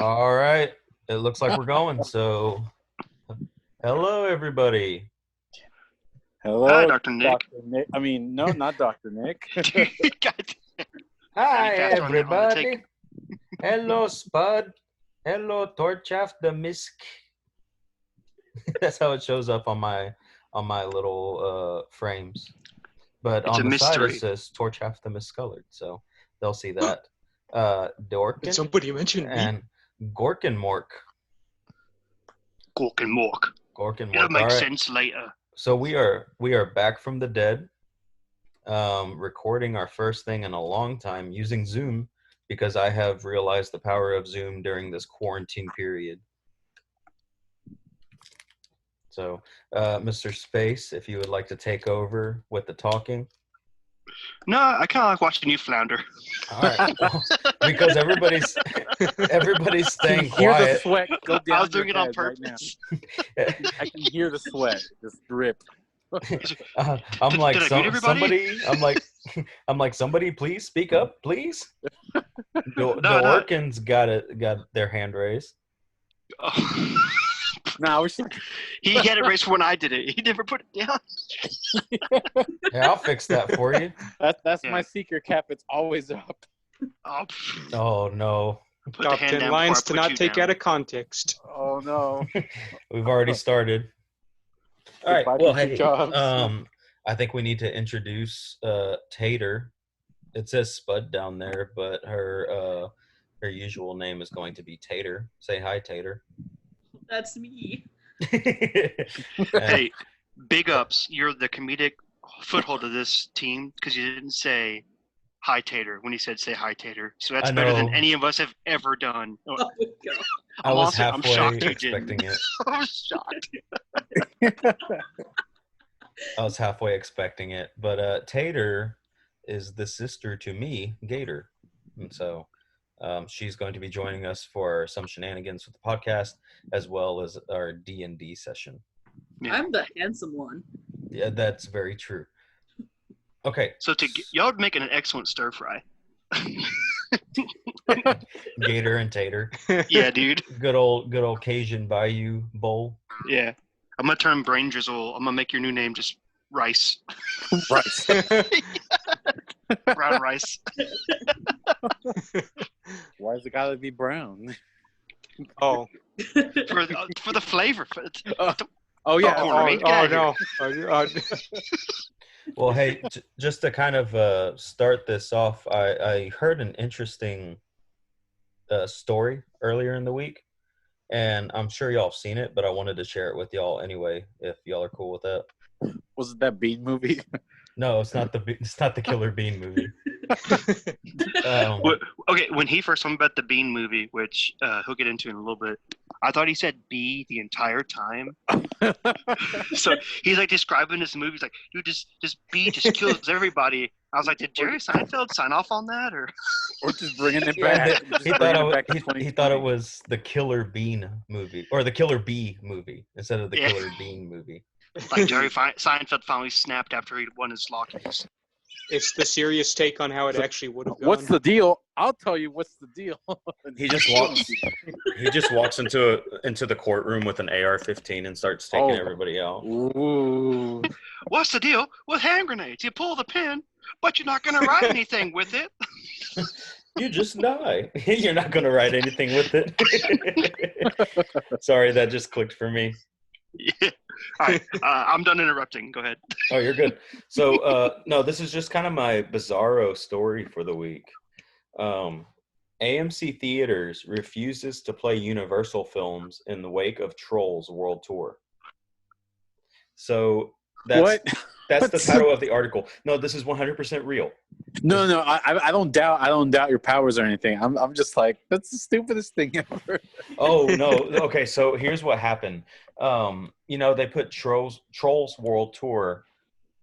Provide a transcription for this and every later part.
All right. It looks like we're going. So, hello, everybody. Hello, Hi, Dr. Nick. Dr. Nick. I mean, no, not Dr. Nick. God, Hi, faster on the everybody. take. Hello, Spud. Hello, Torchaft the Misk. That's how it shows up on my little frames. But It's on a the side it mystery. says Torchaft the Miscolored, so they'll see that. Did Dorkin somebody mention me? and Gorkenmork. Gork and Mork. Gorkenmork. It'll make All right. sense later. So we are back from the dead, recording our first thing in a long time using Zoom because I have realized the power of Zoom during this quarantine period. So, Mr. Space, if you would like to take over with the talking. No, I kind of like watching you flounder. All right, well, because everybody's staying Hear the quiet. sweat go down I was doing your it on head right now. purpose. I can hear the sweat just drip. I'm like Did I mute everybody? somebody please speak up, please. The No. Orkins got their hand raised. Oh. No, we're He had it raised when I did it. He never put it down. Yeah, I'll fix that for you. that's Yeah. my secret cap. It's always up. Oh, Oh no, put the Top hand 10 down lines before to I put not you take down. out of context. Oh no. we've already started. All right. Goodbye Well, to two hey, jobs. I think we need to introduce Tator. It says Spud down there, but her usual name is going to be Tator. Say hi, Tator. That's me. Hey, big ups. You're the comedic foothold of this team because you didn't say hi, Tator, when he said say hi, Tator. So that's I better than know. any of us have ever done. Oh my god. I was I'm halfway shocked you expecting didn't. it. I was shocked. I was halfway expecting it, but Tator is the sister to me, Gator, and so she's going to be joining us for some shenanigans with the podcast as well as our D&D session. Yeah. I'm the handsome one. Yeah, that's very true. Okay, So y'all would make an excellent stir fry. Gator and Tator, Yeah, dude. good old Cajun Bayou bowl. Yeah. I'm gonna turn brain drizzle. I'm gonna make your new name just rice. Right. Brown rice. Why is it gotta be brown? Oh. for the flavor. Oh yeah. Oh, Oh, Get out no. Well, hey, just to kind of start this off, I heard an interesting story earlier in the week, and I'm sure y'all have seen it, but I wanted to share it with y'all anyway, if y'all are cool with that. Was it that bean movie? No, it's not the Killer Bean movie. Okay, when he first told me about the Bean movie, which he'll get into in a little bit, I thought he said "bee" the entire time. So he's like describing this movie. He's like, "Dude, just bee just kills everybody." I was like, "Did Jerry Seinfeld sign off on that, or?" Or just bringing it Yeah, back? he thought it was the Killer Bean movie or the Killer Bee movie instead of the Yeah. Killer Bean movie. Like Jerry Seinfeld finally snapped after he won his Lockies. It's the serious take on how it actually would have gone. What's the deal? I'll tell you what's the deal. He just walks into the courtroom with an AR-15 and starts taking everybody out. Ooh. What's the deal with hand grenades? You pull the pin, but you're not gonna write anything with it. You just die. You're not going to write anything with it. Sorry, that just clicked for me. Yeah. All right, I'm done interrupting. Go ahead. Oh, you're good. So, no, this is just kind of my bizarro story for the week. AMC Theaters refuses to play Universal films in the wake of Trolls World Tour. So that's the title of the article. No, this is 100% real. No, I don't doubt your powers or anything. I'm just like, that's the stupidest thing ever. Oh no. Okay, so here's what happened. They put Trolls World Tour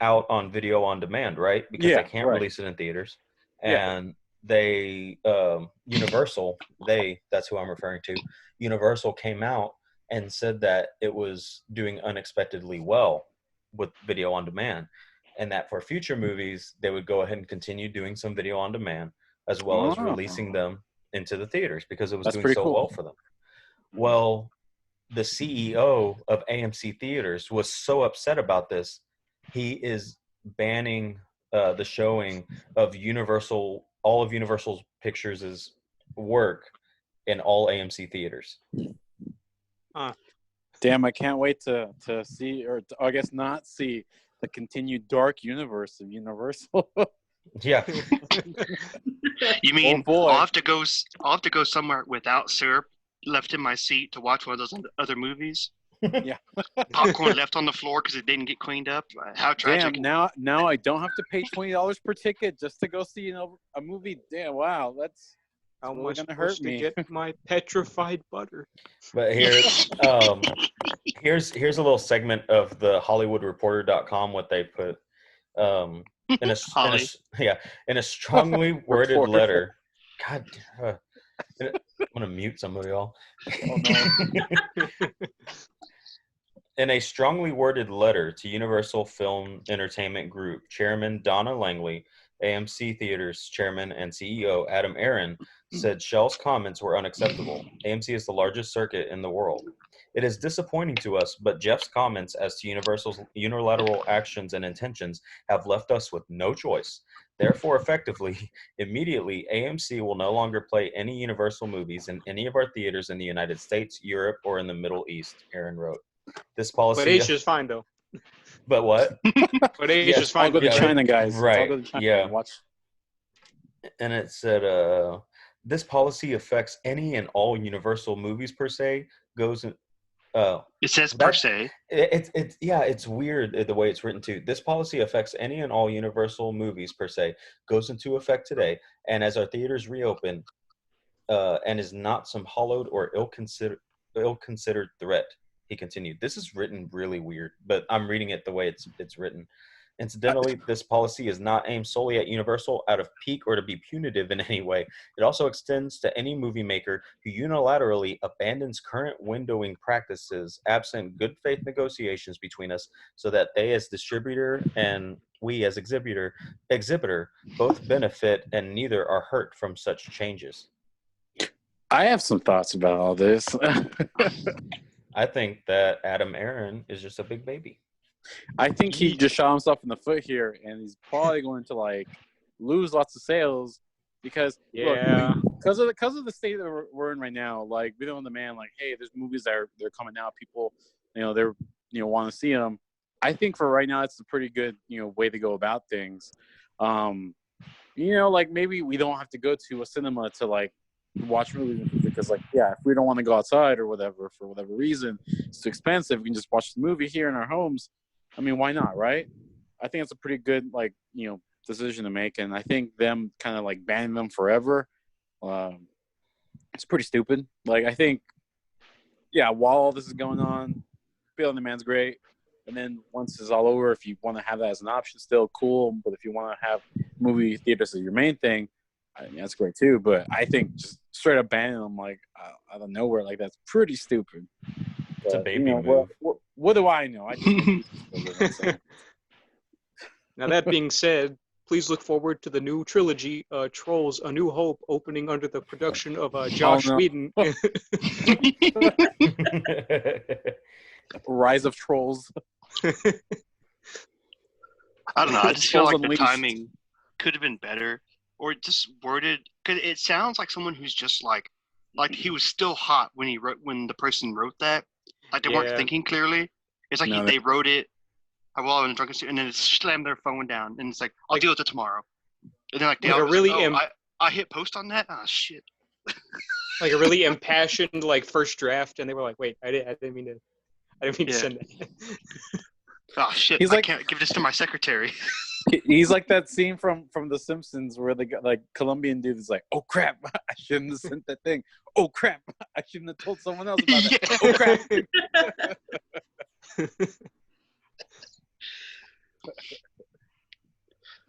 out on video on demand, right? Because they can't release it in theaters. And they Universal, that's who I'm referring to. Universal came out and said that it was doing unexpectedly well with video on demand, and that for future movies they would go ahead and continue doing some video on demand as well as releasing them into the theaters because it was That's doing pretty so cool. well for them. Well, the CEO of AMC Theaters was so upset about this, he is banning the showing of all of Universal Pictures' work in all AMC theaters. Damn, I can't wait to see, or I guess not see, the continued dark universe of Universal. Yeah. You mean Oh, boy. I'll have to go somewhere without syrup left in my seat to watch one of those other movies? Yeah. Popcorn left on the floor because it didn't get cleaned up. How tragic! Damn, now I don't have to pay $20 per ticket just to go see a movie. Damn, wow, that's How am really I gonna supposed hurt to me. get my petrified butter? But here's a little segment of the HollywoodReporter.com what they put in a strongly worded Reporter. letter. God, I'm gonna mute some of y'all. Oh no. In a strongly worded letter to Universal Film Entertainment Group, Chairman Donna Langley, AMC Theaters Chairman and CEO Adam Aron said Shell's comments were unacceptable. AMC is the largest circuit in the world. It is disappointing to us, but Jeff's comments as to Universal's unilateral actions and intentions have left us with no choice. Therefore, effectively, immediately, AMC will no longer play any Universal movies in any of our theaters in the United States, Europe, or in the Middle East, Aaron wrote. This policy... But Asia's fine, though. But what? But Asia's Yes, fine. I'll go to right? China, guys. Right, I'll go to China yeah. and watch. And it said, this policy affects any and all Universal movies per se, goes in... It says per se. It's weird the way it's written too. This policy affects any and all Universal movies per se, goes into effect today, and as our theaters reopen, and is not some hollowed or ill-considered threat. He continued. This is written really weird, but I'm reading it the way it's written. Incidentally, this policy is not aimed solely at Universal out of pique or to be punitive in any way. It also extends to any movie maker who unilaterally abandons current windowing practices absent good faith negotiations between us so that they as distributor and we as exhibitor both benefit and neither are hurt from such changes. I have some thoughts about all this. I think that Adam Aron is just a big baby. I think he just shot himself in the foot here, and he's probably going to lose lots of sales because because of the state that we're in right now. Like video on demand, hey, there's movies they're coming out. People, they're want to see them. I think for right now, it's a pretty good way to go about things. Maybe we don't have to go to a cinema to watch movies because if we don't want to go outside or whatever for whatever reason, it's too expensive. We can just watch the movie here in our homes. I mean, why not, right? I think it's a pretty good decision to make, and I think them kind of banning them forever, it's pretty stupid. I think, while all this is going on, video on demand's great, and then once it's all over, if you want to have that as an option, still cool. But if you want to have movie theaters as your main thing, I mean, that's great too. But I think just straight up banning them out of nowhere that's pretty stupid. It's a baby move. What do I know? I just Now that being said, please look forward to the new trilogy, Trolls: A New Hope, opening under the production of Josh Whedon. Rise of Trolls. I don't know. I just feel Trolls like the Unleashed. timing could have been better, or just worded. Because it sounds like someone who's just like he was still hot when the person wrote that. They weren't thinking clearly. It's they wrote it while in a drunken state, and then it slammed their phone down, and it's I'll deal with it tomorrow. And then I hit post on that. Ah, shit. A really impassioned first draft, and they were like, "Wait, I didn't mean to send that." Oh shit! I can't give this to my secretary. He's like that scene from The Simpsons where the Colombian dude is like, "Oh crap, I shouldn't have sent that thing. Oh crap, I shouldn't have told someone else about that. Oh crap."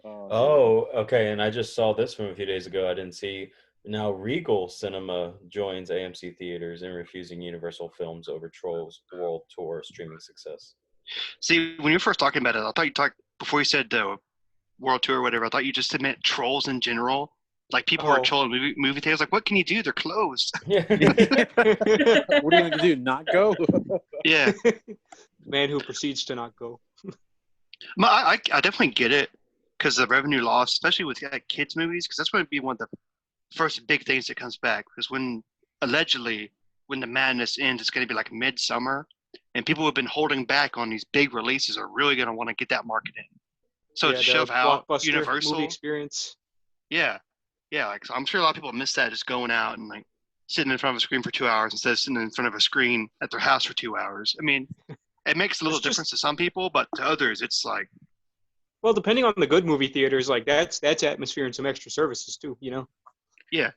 Oh, okay. And I just saw this from a few days ago. I didn't see. Now Regal Cinema joins AMC Theaters in refusing Universal Films over Trolls World Tour streaming success. See, when you were first talking about it, I thought you talked before you said the World Tour or whatever. I thought you just meant Trolls in general. Like people were trolling movie theaters. Like, what can you do? They're closed. Yeah. What are you going to do? Not go? Yeah. Man who proceeds to not go. I definitely get it because the revenue loss, especially with kids movies, because that's going to be one of the first big things that comes back. Because allegedly when the madness ends, it's going to be like midsummer, and people who have been holding back on these big releases are really going to want to get that market in. So to shove out Universal movie experience. Yeah. Like, so I'm sure a lot of people miss that, just going out and like sitting in front of a screen for 2 hours instead of sitting in front of a screen at their house for 2 hours. I mean, it makes a little difference to some people, but to others, it's like. Well, depending on the good movie theaters, like that's atmosphere and some extra services too, you know. Yeah.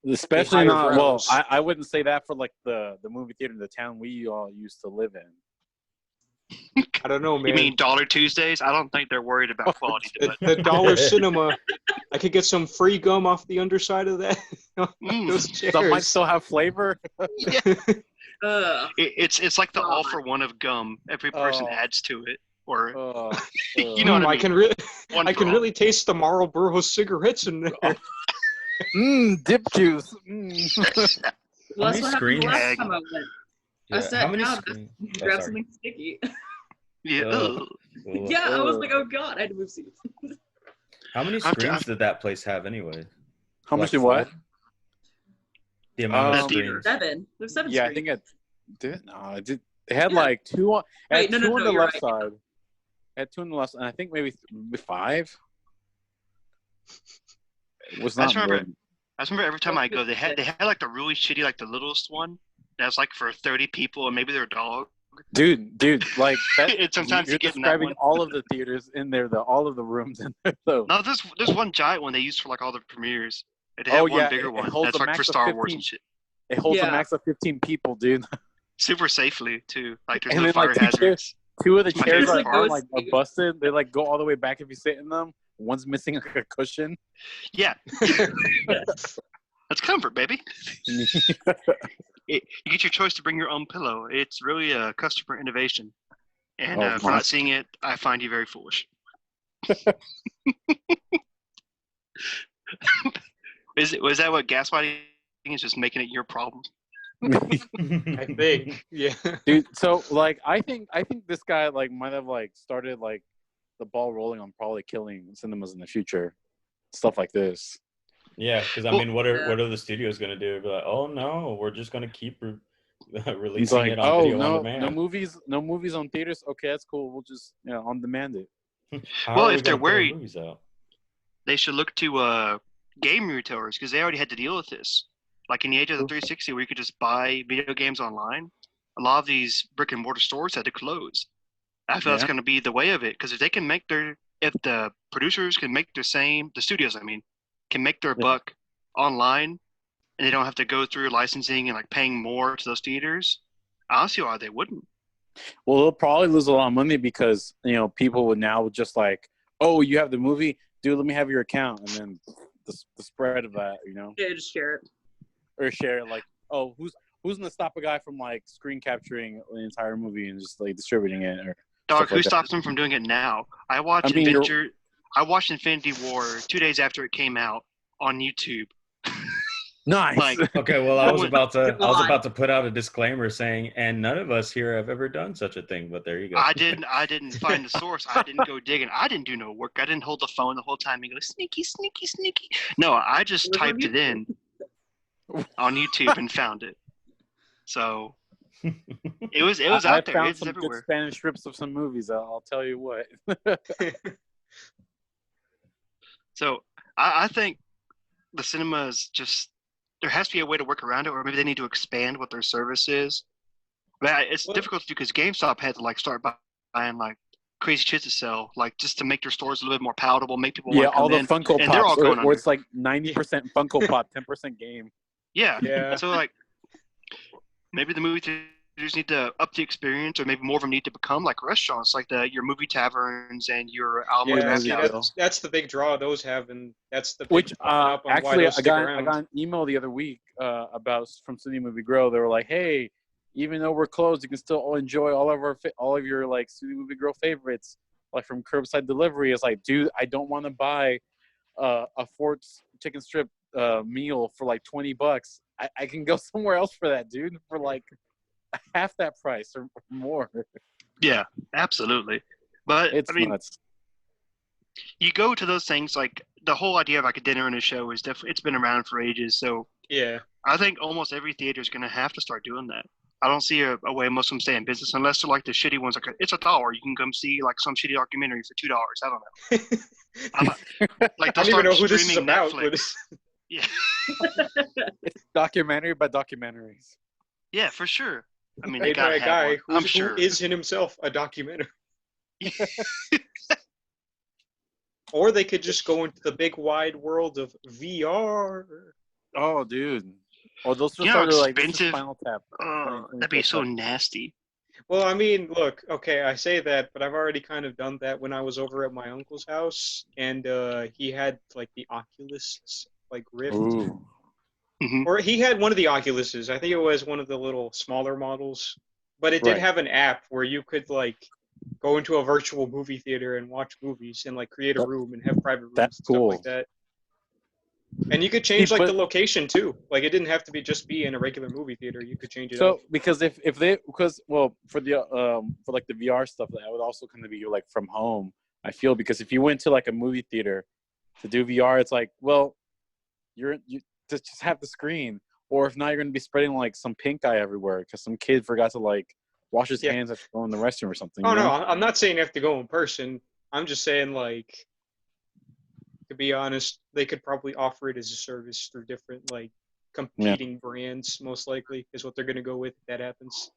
Especially not. Well, I wouldn't say that for like the movie theater in the town we all used to live in. I don't know, man. You mean Dollar Tuesdays? I don't think they're worried about quality. The Dollar Cinema, I could get some free gum off the underside of that. Those chairs. Some might still have flavor. Yeah. It's like the all for one of gum. Every person adds to it, or you know what I mean. I can really taste the Marlboro cigarettes in there. Dip juice. Well, that's what happened last time I went. I sat down to grab something sticky. Yeah. Yeah, I was like, oh god, I had to move seats. How many screens did that place have anyway? How much did what? The amount of screens. 7. There's 7 yeah, screens. I think it had like 2 on, Wait, two on the left right. side. Had 2 on the left, and I think maybe 5. It was not. I remember every time I go, they had like the really shitty, like the littlest one. That's like for 30 people, and maybe their dog. Dude, like that. Sometimes you're describing all of the theaters in there, all of the rooms in there. Though. No, there's one giant one they use for like all the premieres. They have one bigger one that's like for Star Wars and shit. It holds a max of 15 people, dude. Super safely too. Like there's no fire hazards. 2 of the chairs are busted. They like go all the way back if you sit in them. One's missing like a cushion. Yeah. That's comfort, baby. You get your choice to bring your own pillow. It's really a customer innovation. And for not seeing it, I find you very foolish. Was that what gaslighting is, just making it your problem? I think, yeah. Dude, so like I think this guy like might have like started like the ball rolling on probably killing cinemas in the future. Stuff like this. Yeah, because I mean, what are the studios going to do? Be like, oh no, we're just going to keep releasing it on video on demand. No movies on theaters. Okay, that's cool. We'll just on demand it. Well, if they're worried, they should look to game retailers because they already had to deal with this. Like in the age of the 360, where you could just buy video games online, a lot of these brick and mortar stores had to close. I feel that's going to be the way of it, because if the producers can make the studios, I mean, can make their buck online, and they don't have to go through licensing and like paying more to those theaters, I don't see why they wouldn't. Well, they'll probably lose a lot of money because people would now just like, oh, you have the movie, dude, let me have your account, and then the spread of that, Yeah, just share it. Or share it, like, oh, who's gonna stop a guy from like screen capturing the entire movie and just like distributing it? Or dog, who stops them from doing it now? I watched Infinity War 2 days after it came out on YouTube. Nice. Okay, well, I was about to put out a disclaimer saying, and none of us here have ever done such a thing, but there you go. I didn't find the source. I didn't go digging. I didn't do no work. I didn't hold the phone the whole time and go sneaky, sneaky, sneaky. No, I just typed it in on YouTube and found it. So it was out there. I found it's some everywhere. good Spanish strips of some movies. I'll tell you what. So I think the cinemas just, there has to be a way to work around it, or maybe they need to expand what their service is. But it's difficult to do because GameStop had to like start buying like crazy shit to sell, like just to make their stores a little bit more palatable, make people want to come all the in, Funko and Pops, they're all going or it's like 90% Funko Pop, 10% game. Yeah. So like maybe the movie theaters need to up the experience, or maybe more of them need to become like restaurants, like your movie taverns and your that's the big draw those have, and that's the big which actually I got around. an email the other week from City Movie Grill. They were like, hey, even though we're closed, you can still enjoy all of your like City Movie Grill favorites, like from curbside delivery. It's like, dude, I don't want to buy a Fort's chicken strip meal for like $20, I can go somewhere else for that, dude, for like half that price or more. Yeah, absolutely. But It's I mean, nuts. You go to those things like the whole idea of like a dinner and a show is definitely it's been around for ages. So Yeah. I think almost every theater is going to have to start doing that. I don't see a way most of them stay in business unless they're like the shitty ones. Like it's $1. You can come see like some shitty documentary for $2. I don't know. Like I don't even know who this is streaming about. Netflix. Yeah. It's documentary by documentaries. Yeah, for sure. I mean, Made by a guy who sure. is in himself a documentary. Or they could just go into the big wide world of VR. Oh, dude. Oh, those just are like Spinal Tap. Oh, that'd be so nasty. Well, I mean, look, okay, I say that, but I've already kind of done that when I was over at my uncle's house, and he had like the Oculus like Rift. Ooh. Mm-hmm. Or he had one of the Oculuses. I think it was one of the little smaller models, but it did have an app where you could like go into a virtual movie theater and watch movies and like create a room and have private rooms and stuff like that. And you could change like the location too. Like it didn't have to be in a regular movie theater. You could change it. So because for the for like the VR stuff, that would also kind of be like from home. I feel because if you went to like a movie theater to do VR, it's like, well, you just have the screen, or if not, you're going to be spreading like some pink eye everywhere because some kid forgot to like wash his hands after going to the restroom or something. Oh no, I'm not saying you have to go in person. I'm just saying like, to be honest, they could probably offer it as a service through different like competing brands. Most likely is what they're going to go with if that happens.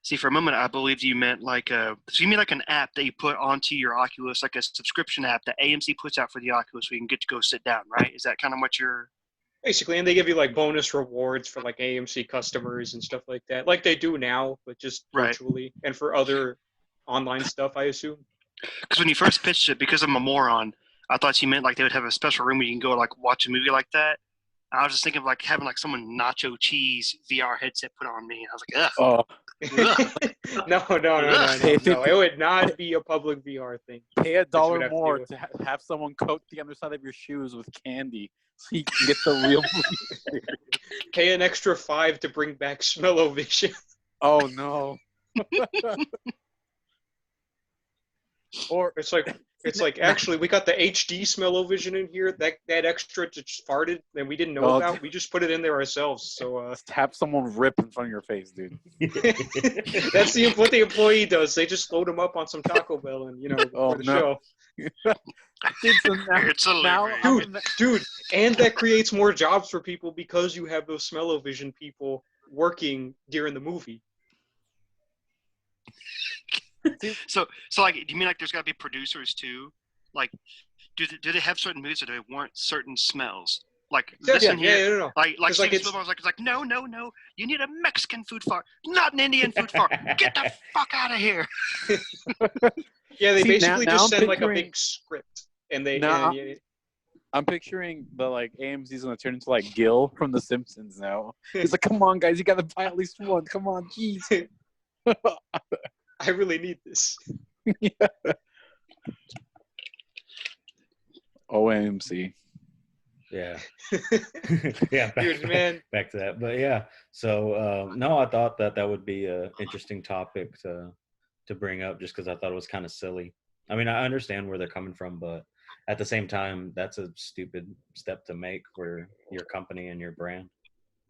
See, for a moment, I believed you meant like so you mean like an app that you put onto your Oculus, like a subscription app that AMC puts out for the Oculus, where you can get to go sit down, right? Is that kind of what you're? Basically, and they give you like bonus rewards for like AMC customers and stuff like that, like they do now, but just virtually, and for other online stuff, I assume. Because when you first pitched it, because I'm a moron, I thought you meant like they would have a special room where you can go like watch a movie like that. I was just thinking of like having like someone nacho cheese VR headset put on me. I was like, ugh. Oh. No. It would not be a public VR thing. Pay $1 more to have someone coat the underside of your shoes with candy so you can get the real movie. Pay an extra $5 to bring back smell-o-vision. Oh no. Or it's like actually we got the HD smell-o-vision in here. That extra just farted and we didn't know about. We just put it in there ourselves. So tap someone rip in front of your face, dude. That's what the employee does. They just load them up on some Taco Bell and for the show. It's hilarious. Dude, and that creates more jobs for people because you have those smell-o-vision people working during the movie. So like, do you mean like there's got to be producers too? Like, do they have certain movies that they want certain smells? Like, listen here. No. Like Steven Spielberg was like, no. You need a Mexican food fart, not an Indian food fart. Get the fuck out of here. Yeah, they basically just send like a big script, and they. I'm picturing the like AMC's gonna turn into like Gil from The Simpsons now. He's like, come on, guys, you gotta buy at least one. Come on, jeez. I really need this. Yeah. OMC. Yeah. Yeah. Back to that. But yeah. So no, I thought that would be an interesting topic to bring up just because I thought it was kind of silly. I mean, I understand where they're coming from, but at the same time, that's a stupid step to make for your company and your brand.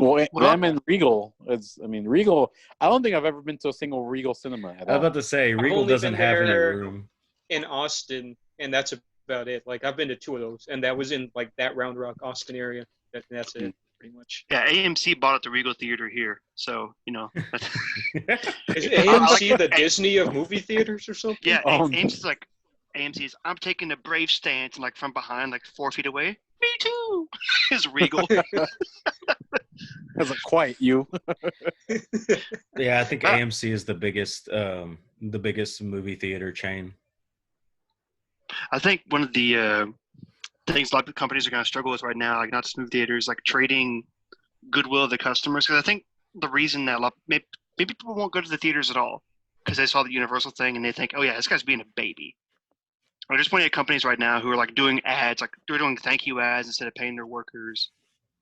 Well, them and Regal. Regal. I don't think I've ever been to a single Regal cinema. I was about to say Regal doesn't have any room in Austin, and that's about it. Like I've been to 2 of those, and that was in like that Round Rock, Austin area. That's it, pretty much. Yeah, AMC bought up the Regal Theater here, so you know. Is AMC the Disney of movie theaters or something? Yeah, AMC's like AMC's. I'm taking a brave stance, and like from behind, like 4 feet away. Me too. Is Regal. Hasn't quite you. Yeah, I think AMC is the biggest movie theater chain. I think one of the things a lot of companies are going to struggle with right now, like not just movie theaters, like trading goodwill of the customers. Because I think the reason that maybe people won't go to the theaters at all because they saw the Universal thing and they think, oh yeah, this guy's being a baby. There's plenty of companies right now who are like doing ads, like they're doing thank you ads instead of paying their workers,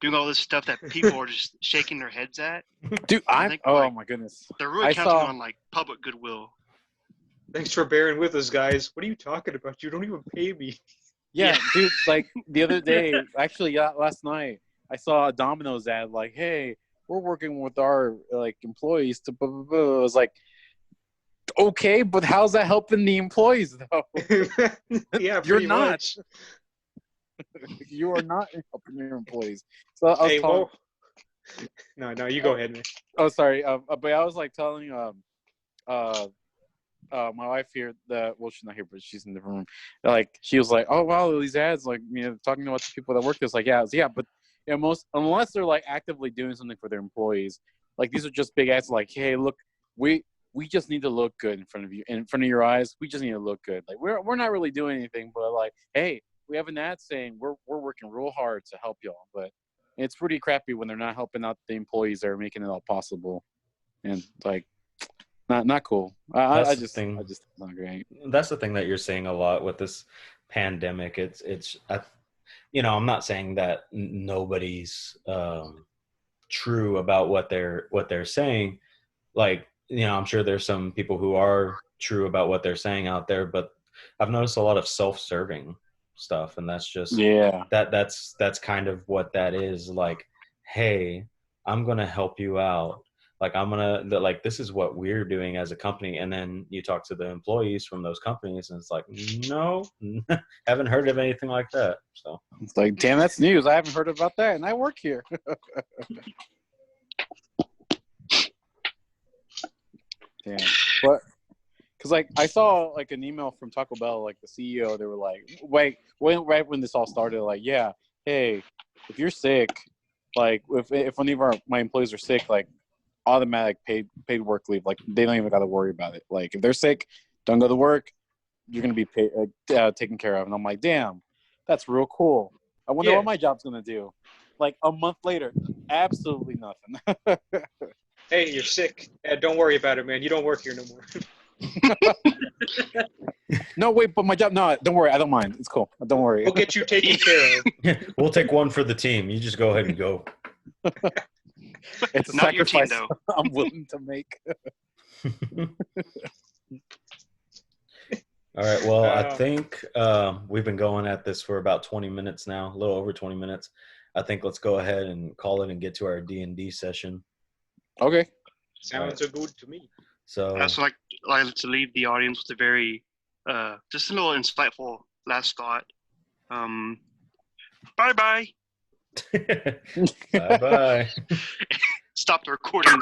doing all this stuff that people are just shaking their heads at. Dude, my goodness. They're really counting on like public goodwill. Thanks for bearing with us, guys. What are you talking about? You don't even pay me. Yeah, dude, like the other day, actually last night, I saw a Domino's ad like, hey, we're working with our like employees to blah, blah, blah. I was like, okay, but how's that helping the employees though? Yeah, you're not. Much. You are not helping your employees. So I was telling... No, you go ahead, man. Oh, sorry. But I was like telling my wife here that she's not here, but she's in the room. Like she was like, oh wow, these ads, like talking about the people that work this, like but unless they're like actively doing something for their employees, like these are just big ads, like hey, look, we just need to look good in front of you, in front of your eyes. We just need to look good. Like we're not really doing anything, but like hey, we have an ad saying we're working real hard to help y'all, but it's pretty crappy when they're not helping out the employees that are making it all possible, and like. Not cool. I just not great. That's the thing that you're seeing a lot with this pandemic. I'm not saying that nobody's true about what they're saying. Like, I'm sure there's some people who are true about what they're saying out there, but I've noticed a lot of self-serving stuff, and that's just that's kind of what that is. Like, hey, I'm gonna help you out. Like this is what we're doing as a company, and then you talk to the employees from those companies, and it's like, no, haven't heard of anything like that. So it's like, damn, that's news. I haven't heard about that, and I work here. Damn, but because like I saw like an email from Taco Bell, like the CEO, they were like, right when this all started, like, yeah, hey, if you're sick, like if any of my employees are sick, like. Automatic paid work leave. Like they don't even got to worry about it. Like if they're sick, don't go to work. You're gonna be paid, taken care of. And I'm like, damn, that's real cool. I wonder what my job's gonna do. Like a month later, absolutely nothing. Hey, you're sick. Don't worry about it, man. You don't work here no more. No, wait, but my job. No, don't worry. I don't mind. It's cool. Don't worry. We'll get you taken care of. We'll take one for the team. You just go ahead and go. It's a not your team, sacrifice though. I'm willing to make. All right. Well, I think we've been going at this for about 20 minutes now, a little over 20 minutes. I think let's go ahead and call it and get to our D&D session. Okay. Sounds good to me. So I also like to leave the audience with a very just a little insightful last thought. Bye-bye. Bye-bye. Stop the recording.